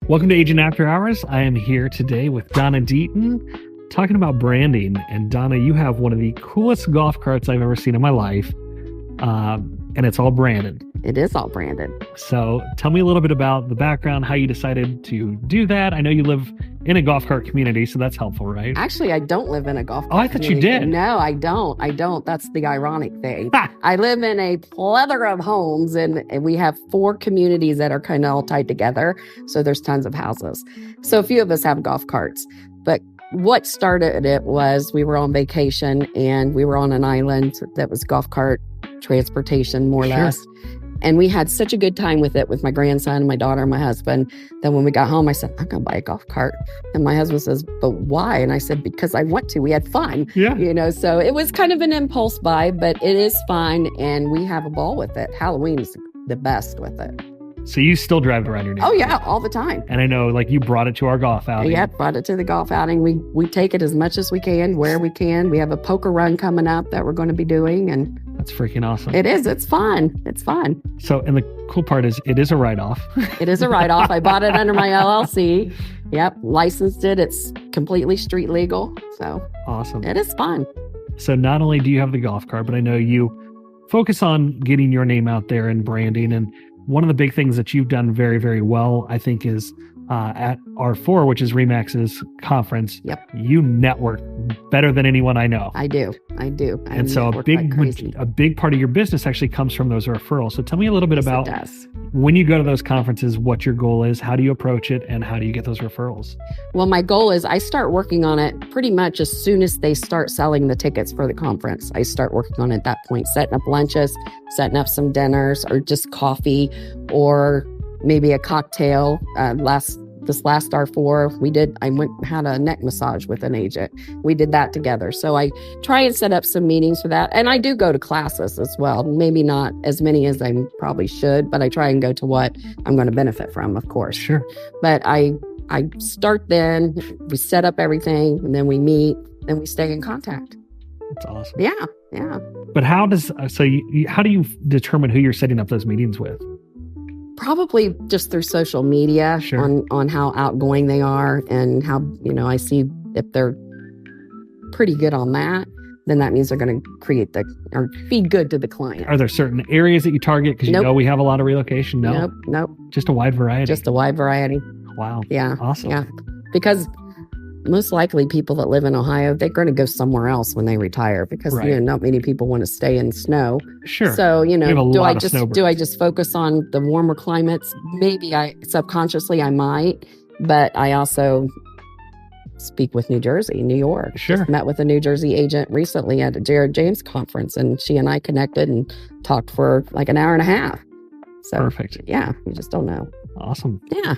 Welcome to Agent After Hours. I am here today with Donna Deaton talking about branding. And Donna, you have one of the coolest golf carts I've ever seen in my life. And it's all branded. It is all branded. So tell me a little bit about the background, how you decided to do that. I know you live in a golf cart community, so that's helpful, right? Actually, I don't live in a golf cart Oh, I thought community. you did. No, I don't. That's the ironic thing. I live in a plethora of homes, and we have 4 communities that are kind of all tied together. So there's tons of houses. So a few of us have golf carts. But what started it was we were on vacation, and we were on an island that was golf cart transportation, more or less. And we had such a good time with it, with my grandson, my daughter, and my husband, that when we got home, I said, I'm going to buy a golf cart. And my husband says, but why? And I said, because I want to. We had fun. Yeah. So it was kind of an impulse buy, but it is fun. And we have a ball with it. Halloween is the best with it. So you still drive it around your neighborhood? Oh, yeah, all the time. And I know, like, you brought it to our golf outing. Yeah, brought it to the golf outing. We take it as much as we can, where we can. We have a poker run coming up that we're going to be doing. And that's freaking awesome. It is. It's fun. It's fun. So, and the cool part is it is a write-off. It is a write-off. I bought it under my LLC. Yep. Licensed it. It's completely street legal. So awesome. It is fun. So not only do you have the golf cart, but I know you focus on getting your name out there and branding. And one of the big things that you've done very, very well, I think, is at R4, which is RE/MAX's conference. Yep. You network better than anyone I know. I do. And so a big part of your business actually comes from those referrals. So tell me a little bit about when you go to those conferences, what your goal is, how do you approach it, and how do you get those referrals? Well, my goal is I start working on it pretty much as soon as they start selling the tickets for the conference. I start working on it at that point, setting up lunches, setting up some dinners, or just coffee, or maybe a cocktail. This last R4, I went and had a neck massage with an agent. We did that together. So I try and set up some meetings for that. And I do go to classes as well. Maybe not as many as I probably should, but I try and go to what I'm going to benefit from, of course. Sure. But I start then, we set up everything, and then we meet, and we stay in contact. That's awesome. Yeah. But how do you determine who you're setting up those meetings with? Probably just through social media. Sure. on how outgoing they are, and how, I see if they're pretty good on that, then that means they're going to or be good to the client. Are there certain areas that you target? Because we have a lot of relocation. Nope. Just a wide variety. Wow. Yeah. Awesome. Yeah. Because most likely people that live in Ohio, they're going to go somewhere else when they retire, because not many people want to stay in snow. Sure. So, do I just focus on the warmer climates? Maybe subconsciously I might, but I also speak with New Jersey, New York. Sure. Just met with a New Jersey agent recently at a Jared James conference, and she and I connected and talked for like an hour and a half. So, perfect. Yeah, you just don't know. Awesome. Yeah.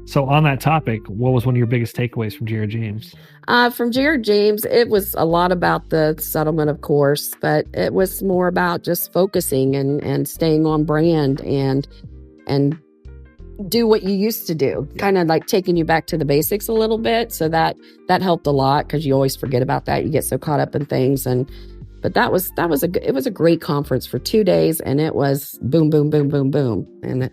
So on that topic, what was one of your biggest takeaways from Jared James? From Jared James, it was a lot about the settlement, of course, but it was more about just focusing and staying on brand and do what you used to do, kind of like taking you back to the basics a little bit. So that helped a lot, because you always forget about that. You get so caught up in things. But it was a great conference for 2 days, and it was boom, boom, boom, boom, boom. And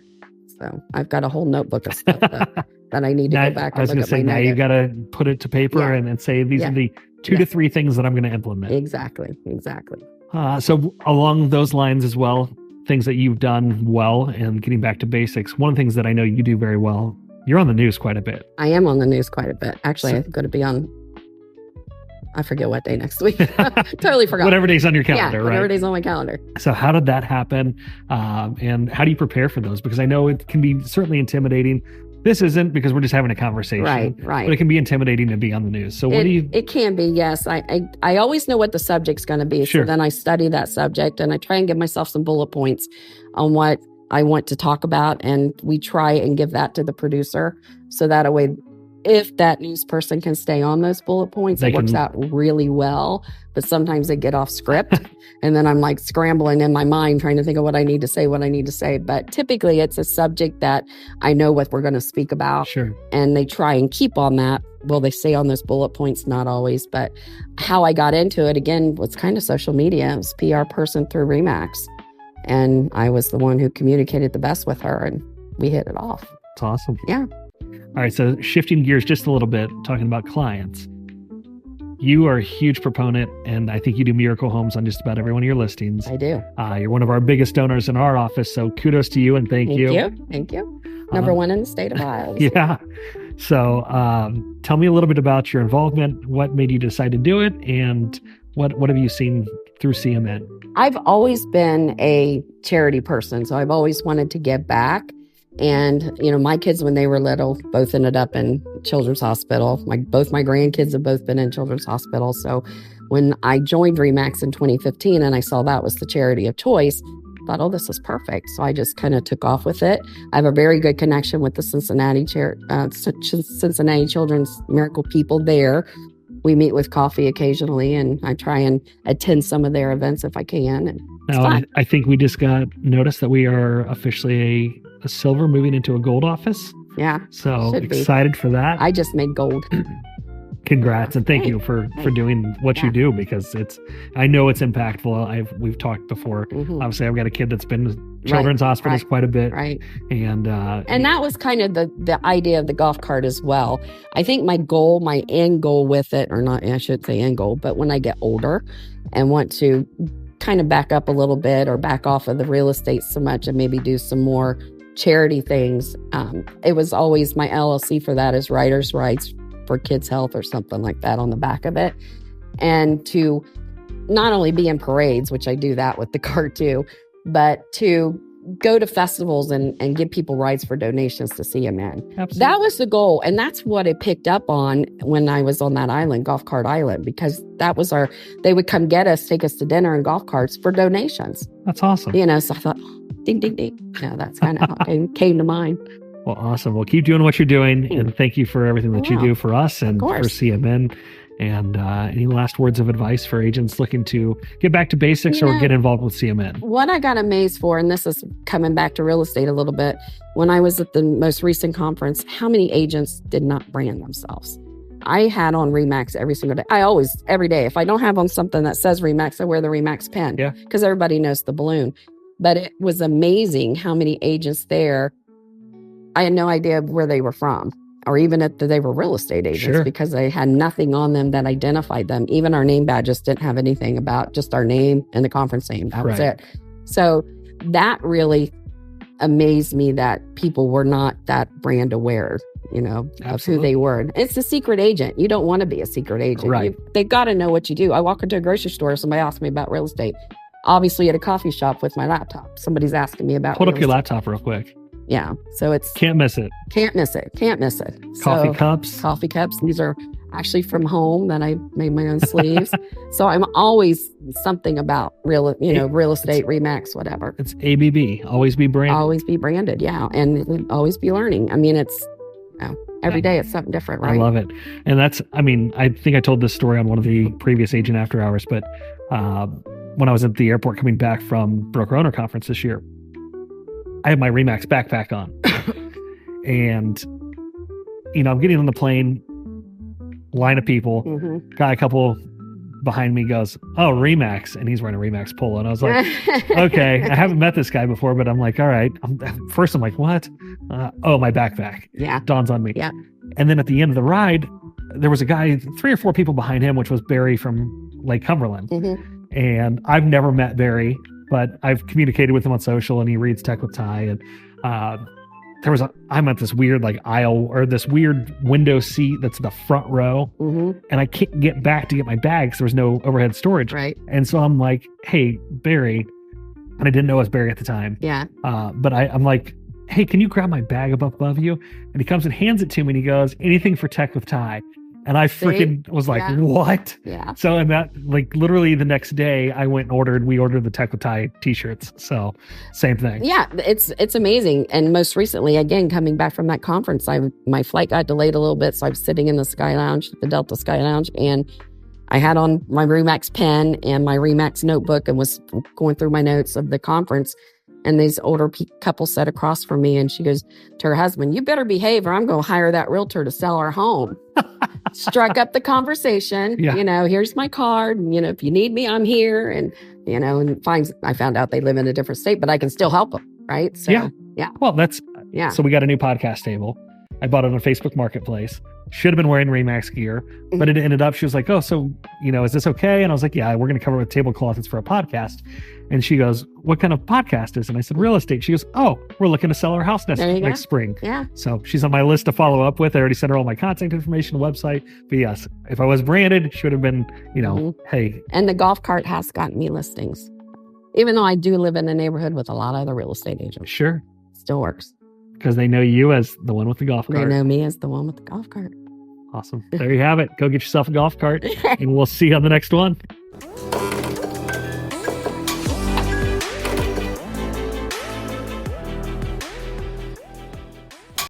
so I've got a whole notebook of stuff that I need to go back and look at. Now you got to put it to paper and say, these are the 2 to 3 things that I'm going to implement. Exactly. So along those lines as well, things that you've done well and getting back to basics. One of the things that I know you do very well, you're on the news quite a bit. I am on the news quite a bit. Actually, I'm going to be on, I forget what day next week. Totally forgot. Whatever day's on your calendar, right? Whatever day's on my calendar. So how did that happen? And how do you prepare for those? Because I know it can be certainly intimidating. This isn't, because we're just having a conversation. Right. But it can be intimidating to be on the news. So It can be, yes. I always know what the subject's going to be. Sure. So then I study that subject, and I try and give myself some bullet points on what I want to talk about. And we try and give that to the producer. So that way, if that news person can stay on those bullet points, it works out really well. But sometimes they get off script, and then I'm like scrambling in my mind trying to think of what I need to say. But typically it's a subject that I know what we're going to speak about. Sure. And they try and keep on that. Well, they stay on those bullet points, not always. But how I got into it, again, was kind of social media. I was a PR person through RE/MAX. And I was the one who communicated the best with her, and we hit it off. It's awesome. Yeah. All right. So shifting gears just a little bit, talking about clients. You are a huge proponent, and I think you do miracle homes on just about every one of your listings. I do. You're one of our biggest donors in our office, so kudos to you and thank you. Thank you. Number one in the state of Iowa. Yeah. So tell me a little bit about your involvement. What made you decide to do it, and what have you seen through CMN? I've always been a charity person, so I've always wanted to give back. And, my kids, when they were little, both ended up in Children's Hospital. Both my grandkids have both been in Children's Hospital. So when I joined RE/MAX in 2015 and I saw that was the charity of choice, I thought, oh, this is perfect. So I just kind of took off with it. I have a very good connection with the Cincinnati Children's Miracle people there. We meet with coffee occasionally, and I try and attend some of their events if I can. And now, I think we just got notice that we are officially a silver moving into a gold office. Yeah. So excited for that. I just made gold. Congrats, and thank you for doing what you do, because I know it's impactful. We've talked before. Mm-hmm. Obviously, I've got a kid that's been to children's hospitals quite a bit. Right. And that was kind of the idea of the golf cart as well. I think my end goal with it, or not, I should say end goal, but when I get older and want to kind of back up a little bit or back off of the real estate so much and maybe do some more charity things. It was always my LLC for that is Writers' Rights for Kids' Health or something like that on the back of it. And to not only be in parades, which I do that with the cart too, but to go to festivals and give people rides for donations to CMN. Absolutely. That was the goal. And that's what it picked up on when I was on that island, Golf Cart Island, because that was they would come get us, take us to dinner in golf carts for donations. That's awesome. So I thought, ding, ding, ding. That's kind of how it came to mind. Well, awesome. Well, keep doing what you're doing. And thank you for everything that you do for us and for CMN. And any last words of advice for agents looking to get back to basics or get involved with CMN? What I got amazed for, and this is coming back to real estate a little bit, when I was at the most recent conference, how many agents did not brand themselves? I had on RE/MAX every single day. Every day. If I don't have on something that says RE/MAX, I wear the RE/MAX pen because everybody knows the balloon. But it was amazing how many agents there, I had no idea where they were from, or even if they were real estate agents, because they had nothing on them that identified them. Even our name badges didn't have anything about just our name and the conference name. That was it. So that really amazed me that people were not that brand aware, of who they were. It's a secret agent. You don't want to be a secret agent. Right. They've got to know what you do. I walk into a grocery store, somebody asks me about real estate. Obviously at a coffee shop with my laptop, somebody's asking me about Hold up your laptop real quick. Yeah. So it's... Can't miss it. Can't miss it. Coffee cups. Coffee cups. These are actually from home that I made my own sleeves. So I'm always something about real estate, RE/MAX, whatever. It's ABB. Always be branded. Always be branded. Yeah. And always be learning. I mean, it's every day it's something different, right? I love it. And I think I told this story on one of the previous Agent After Hours, but when I was at the airport coming back from Broker Owner Conference this year, I had my RE/MAX backpack on. And, I'm getting on the plane, line of people, got a couple behind me goes, oh, RE/MAX. And he's wearing a RE/MAX polo. And I was like, okay, I haven't met this guy before, but I'm like, all right. First, I'm like, what? My backpack. Yeah. Dawns on me. Yeah. And then at the end of the ride, there was a guy, 3 or 4 people behind him, which was Barry from Lake Cumberland. And I've never met Barry, but I've communicated with him on social, and he reads Tech with Ty. And I'm at this weird aisle or this weird window seat that's the front row, and I can't get back to get my bag because there was no overhead storage. Right. And so I'm like, hey, Barry, and I didn't know it was Barry at the time. Yeah. But I'm like, hey, can you grab my bag above you? And he comes and hands it to me, and he goes, anything for Tech with Ty. And I freaking was like, what? Yeah. So, and that, literally the next day we ordered the Tech with Ty t-shirts. So same thing. Yeah. It's amazing. And most recently, again, coming back from that conference, my flight got delayed a little bit. So I was sitting in the Sky Lounge, the Delta Sky Lounge, and I had on my RE/MAX pen and my RE/MAX notebook and was going through my notes of the conference. And these older couple sat across from me, and she goes to her husband, you better behave or I'm going to hire that realtor to sell our home. Struck up the conversation. Yeah. Here's my card. And, if you need me, I'm here. And, I found out they live in a different state, but I can still help them. Right. So, yeah. Well, so we got a new podcast table. I bought it on a Facebook Marketplace. Should have been wearing Remax gear, but it ended up, she was like, oh, so, is this okay? And I was like, yeah, we're going to cover it with tablecloth. It's for a podcast. And she goes, what kind of podcast is it? And I said, real estate. She goes, oh, we're looking to sell our house next spring. Yeah. So she's on my list to follow up with. I already sent her all my contact information, website. But yes, if I was branded, should have been, hey. And the golf cart has gotten me listings. Even though I do live in a neighborhood with a lot of other real estate agents. Sure. Still works. Because they know you as the one with the golf cart. They know me as the one with the golf cart. Awesome. There you have it. Go get yourself a golf cart, and we'll see you on the next one.